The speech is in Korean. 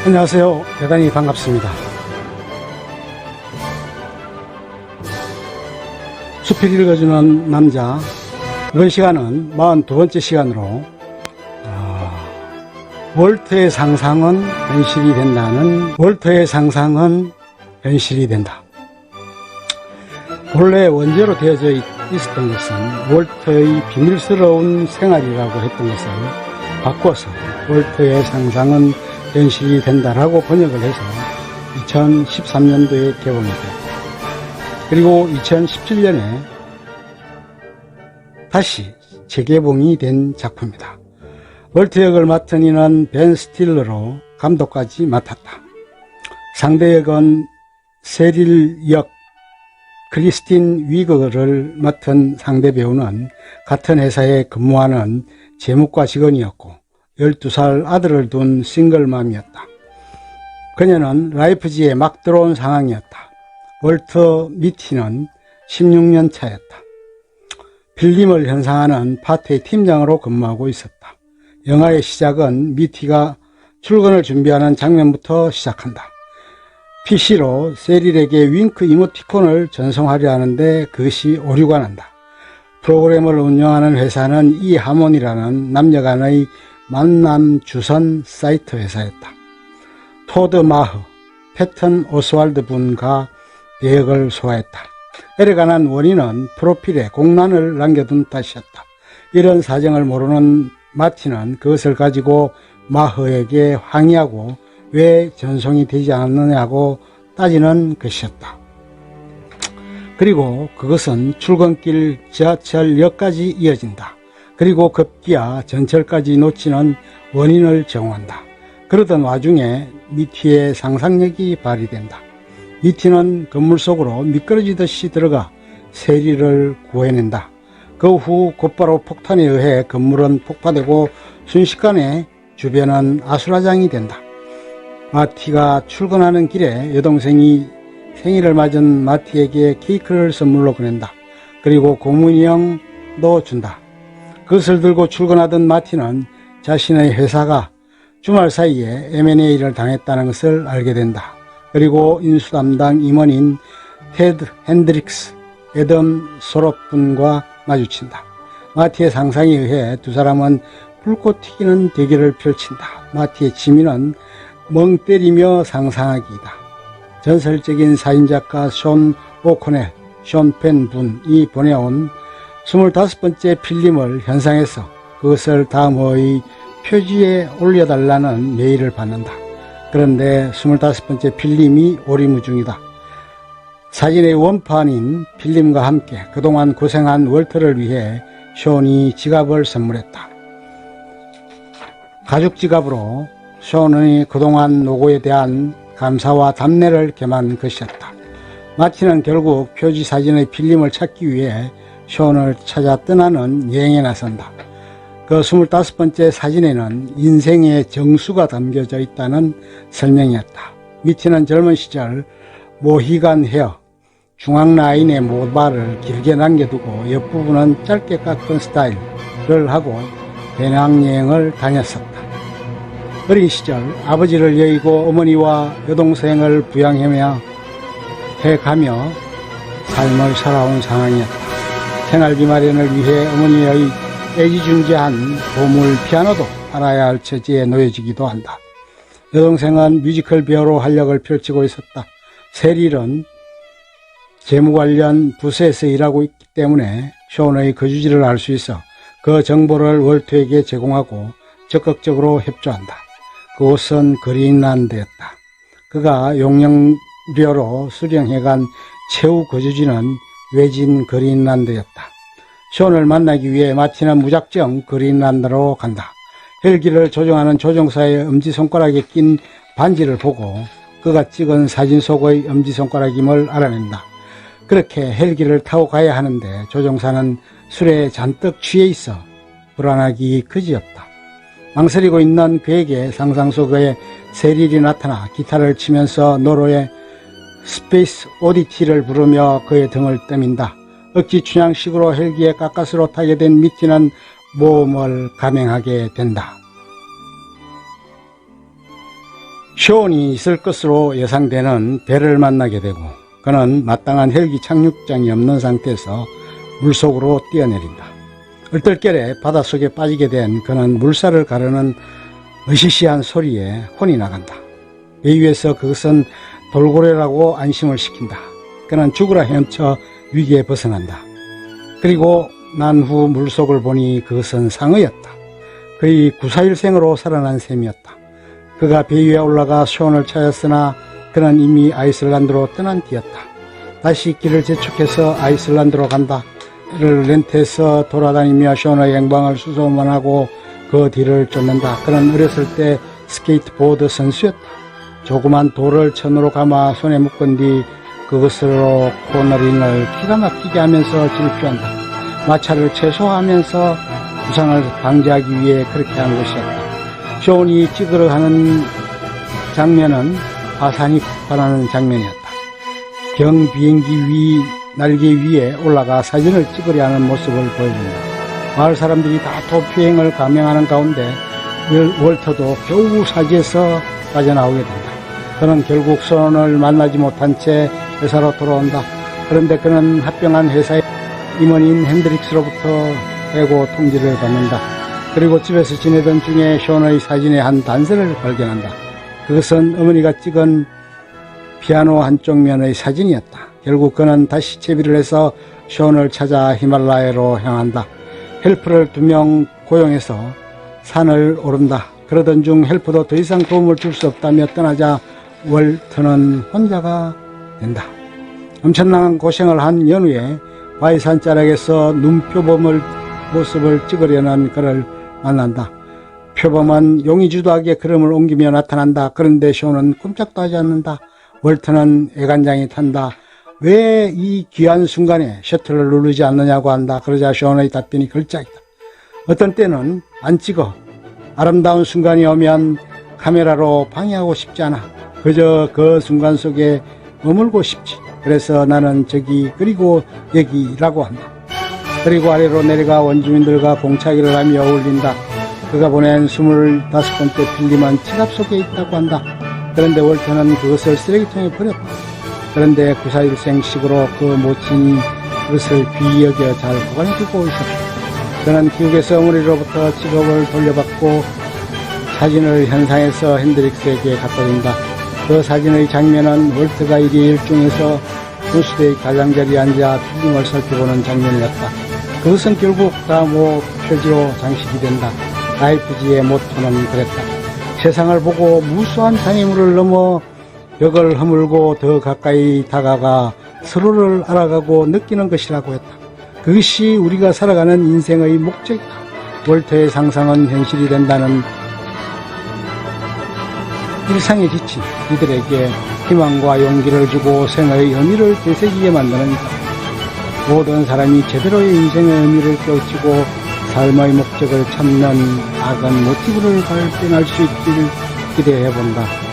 안녕하세요. 대단히 반갑습니다. 수필 읽어주는 남자, 이번 시간은 42번째 시간으로 월터의 상상은 현실이 된다는 월터의 상상은 현실이 된다. 본래 원제로 되어져 있었던 것은 월터의 비밀스러운 생활이라고 했던 것을 바꿔서 월터의 상상은 현실이 된다라고 번역을 해서 2013년도에 개봉이 되었다. 그리고 2017년에 다시 재개봉이 된 작품이다. 월터 역을 맡은 이는 벤 스틸러로 감독까지 맡았다. 상대 역은 세릴 역 크리스틴 위거를 맡은 상대 배우는 같은 회사에 근무하는 재무과 직원이었고 12살 아들을 둔 싱글맘이었다. 그녀는 라이프지에 막 들어온 상황이었다. 월터 미티는 16년 차였다. 필름을 현상하는 파트의 팀장으로 근무하고 있었다. 영화의 시작은 미티가 출근을 준비하는 장면부터 시작한다. PC로 세릴에게 윙크 이모티콘을 전송하려 하는데 그것이 오류가 난다. 프로그램을 운영하는 회사는 이하몬이라는 남녀 간의 만남 주선 사이트 회사였다. 토드 마흐, 패턴 오스왈드 분과 대역을 소화했다. 이에 관한 원인은 프로필에 공란을 남겨둔 탓이었다. 이런 사정을 모르는 마티는 그것을 가지고 마흐에게 항의하고 왜 전송이 되지 않느냐고 따지는 것이었다. 그리고 그것은 출근길 지하철역까지 이어진다. 그리고 급기야 전철까지 놓치는 원인을 제공한다. 그러던 와중에 미티의 상상력이 발휘된다. 미티는 건물 속으로 미끄러지듯이 들어가 세리를 구해낸다. 그 후 곧바로 폭탄에 의해 건물은 폭파되고 순식간에 주변은 아수라장이 된다. 마티가 출근하는 길에 여동생이 생일을 맞은 마티에게 케이크를 선물로 보낸다. 그리고 고문형도 준다. 그것을 들고 출근하던 마티는 자신의 회사가 주말 사이에 M&A를 당했다는 것을 알게 된다. 그리고 인수 담당 임원인 테드 핸드릭스, 애덤 소롭분과 마주친다. 마티의 상상에 의해 두 사람은 불꽃 튀기는 대결을 펼친다. 마티의 취미는 멍 때리며 상상하기이다. 전설적인 사진작가 숀 오코넬, 숀 펜 분이 보내온 25번째 필름을 현상해서 그것을 다음 호의 표지에 올려달라는 메일을 받는다. 그런데 25번째 필름이 오리무중이다. 사진의 원판인 필름과 함께 그동안 고생한 월터를 위해 숀이 지갑을 선물했다. 가죽 지갑으로 숀의 그동안 노고에 대한 감사와 답례를 겸한 것이었다. 마티는 결국 표지 사진의 필름을 찾기 위해 숀을 찾아 떠나는 여행에 나선다. 그 25번째 사진에는 인생의 정수가 담겨져 있다는 설명이었다. 미티는 젊은 시절 모히간 헤어, 중앙 라인의 모발을 길게 남겨두고 옆부분은 짧게 깎은 스타일을 하고 배낭여행을 다녔었다. 어린 시절 아버지를 여의고 어머니와 여동생을 부양하며 해가며 삶을 살아온 상황이었다. 생활비 마련을 위해 어머니의 애지중지한 보물 피아노도 팔아야 할 처지에 놓여지기도 한다. 여동생은 뮤지컬 배우로 활약을 펼치고 있었다. 세릴은 재무 관련 부서에서 일하고 있기 때문에 숀의 거주지를 알 수 있어 그 정보를 월터에게 제공하고 적극적으로 협조한다. 그곳은 그린란드였다. 그가 용역료로 수령해간 최후 거주지는 외진 그린란드였다. 숀을 만나기 위해 마티는 무작정 그린란드로 간다. 헬기를 조종하는 조종사의 엄지손가락에 낀 반지를 보고 그가 찍은 사진 속의 엄지손가락임을 알아낸다. 그렇게 헬기를 타고 가야 하는데 조종사는 술에 잔뜩 취해 있어 불안하기 그지없다. 망설이고 있는 그에게 상상 속에 세릴이 나타나 기타를 치면서 노래의 스페이스 오디티를 부르며 그의 등을 떠민다. 억지 춘향식으로 헬기에 가까스로 타게 된 미티는 모험을 감행하게 된다. 쇼온이 있을 것으로 예상되는 배를 만나게 되고 그는 마땅한 헬기 착륙장이 없는 상태에서 물속으로 뛰어내린다. 얼떨결에 바닷속에 빠지게 된 그는 물살을 가르는 으시시한 소리에 혼이 나간다. 배 위에서 그것은 돌고래라고 안심을 시킨다. 그는 죽으라 헤엄쳐 위기에 벗어난다. 그리고 난 후 물속을 보니 그것은 상어였다. 그의 구사일생으로 살아난 셈이었다. 그가 배 위에 올라가 쇼온을 찾았으나 그는 이미 아이슬란드로 떠난 뒤였다. 다시 길을 재촉해서 아이슬란드로 간다. 를 렌트해서 돌아다니며 쇼온의 행방을 수소문 하고 그 뒤를 쫓는다. 그는 어렸을 때 스케이트보드 선수였다. 조그만 돌을 천으로 감아 손에 묶은 뒤 그것으로 코너링을 기가 막히게 하면서 질주한다. 마찰을 최소화하면서 부상을 방지하기 위해 그렇게 한 것이었다. 쇼온이 찍으러 가는 장면은 화산이 폭발하는 장면이었다. 경비행기 날개 위에 올라가 사진을 찍으려 하는 모습을 보여준다. 마을 사람들이 다 도피행을 감행하는 가운데 월터도 겨우 사지에서 빠져나오게 된다. 그는 결국 쇼온을 만나지 못한 채 회사로 돌아온다. 그런데 그는 합병한 회사의 임원인 핸드릭스로부터 해고 통지를 받는다. 그리고 집에서 지내던 중에 쇼온의 사진의 한 단서를 발견한다. 그것은 어머니가 찍은 피아노 한쪽 면의 사진이었다. 결국 그는 다시 채비를 해서 쇼온을 찾아 히말라야로 향한다. 헬프를 2명 고용해서 산을 오른다. 그러던 중 헬프도 더 이상 도움을 줄 수 없다며 떠나자 월터는 혼자가 된다. 엄청난 고생을 한 연후에 바위 산자락에서 눈표범을 모습을 찍으려는 그를 만난다. 표범은 용의주도하게 걸음을 옮기며 나타난다. 그런데 쇼는 꼼짝도 하지 않는다. 월터는 애간장이 탄다. 왜 이 귀한 순간에 셔틀을 누르지 않느냐고 한다. 그러자 쇼의 답변이 걸작이다. 어떤 때는 안 찍어. 아름다운 순간이 오면 카메라로 방해하고 싶지 않아. 그저 그 순간 속에 머물고 싶지. 그래서 나는 저기 그리고 여기라고 한다. 그리고 아래로 내려가 원주민들과 공차기를 하며 어울린다. 그가 보낸 25번째 필름은 지갑 속에 있다고 한다. 그런데 월터는 그것을 쓰레기통에 버렸다. 그런데 구사일생식으로 그 모친이 그것을 귀히 여겨 잘 보관해두고 있었다. 그는 기국에서 어머니로부터 직업을 돌려받고 사진을 현상에서 핸드릭스에게 갖다 준다. 그 사진의 장면은 월터가 일이 일중에서 분수대의 가장자리에 앉아 필름을 살펴보는 장면이었다. 그것은 결국 다 표지로 장식이 된다. 라이프지의 모토는 그랬다. 세상을 보고 무수한 장애물을 넘어 벽을 허물고 더 가까이 다가가 서로를 알아가고 느끼는 것이라고 했다. 그것이 우리가 살아가는 인생의 목적이다. 월터의 상상은 현실이 된다는 일상에 지친 이들에게 희망과 용기를 주고 생의 의미를 되새기게 만드는 것. 모든 사람이 제대로의 인생의 의미를 깨우치고 삶의 목적을 찾는 작은 모티브를 발견할 수 있기를 기대해 본다.